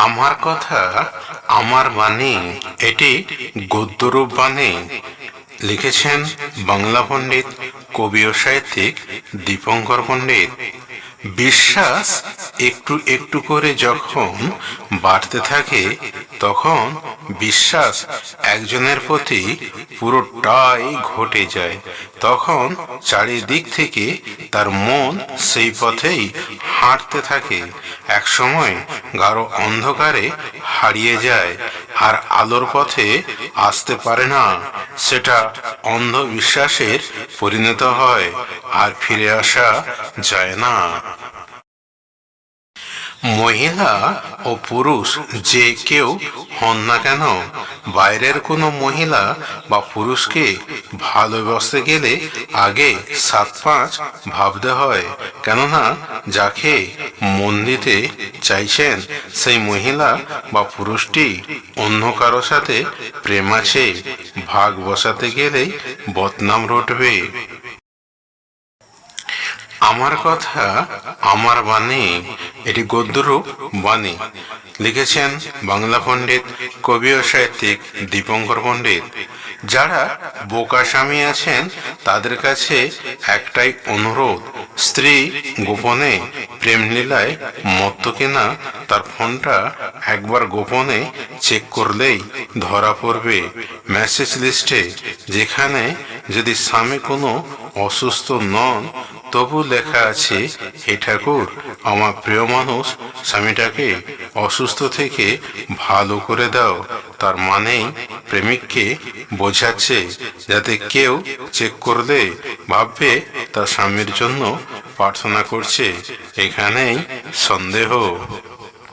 আমার কথা আমার বাণী, এটি গদ্যরূপ বাণী। লিখেছেন বাংলা পণ্ডিত, কবি ও সাহিত্যিক দীপঙ্কর পণ্ডিত। বিশ্বাস একটু একটু করে যখন বাড়তে থাকে, তখন বিশ্বাস একজনের প্রতি পুরোটাই ঘটে যায়। তখন চারিদিক থেকে তার মন সেই পথেই হাঁটতে থাকে। এক সময় গাঢ় অন্ধকারে হারিয়ে যায় আর আলোর পথে আসতে পারে না। সেটা অন্ধবিশ্বাসের পরিণত হয় আর ফিরে আসা যায় না। মহিলা ও পুরুষ যে কেউ হন না কেন, বাইরের কোনো মহিলা বা পুরুষকে ভালোবাসতে গেলে আগে 7-5 ভাবতে হয়। কেননা যাকে মন দিতে চাইছেন সেই মহিলা বা পুরুষটি অন্য কারো সাথে প্রেম আছে, ভাগ বসাতে গেলেই বদনাম রটবে। আমার কথা আমার বাণী, এটি গদ্যরূপ বাণী। লিখেছেন বাংলা পণ্ডিত, কবি ও সাহিত্যিক দীপঙ্কর পণ্ডিত। যারা বোকা স্বামী আছেন তাদের কাছে একটাই অনুরোধ, স্ত্রী গোপনে প্রেম লীলায় মত্ত কিনা তার ফোনটা একবার গোপনে চেক করলেই ধরা পড়বে মেসেজ লিস্টে, যেখানে যদি স্বামী কোনো অসুস্থ নন তবু লেখা আছে, হে ঠাকুর, আমার প্রিয় মানুষ স্বামীটাকে অসুস্থ থেকে ভালো করে দাও। তার মানেই প্রেমিককে বোঝাচ্ছে যাতে কেউ চেক করলে ভাববে তার স্বামীর জন্য প্রার্থনা করছে। এখানেই সন্দেহ।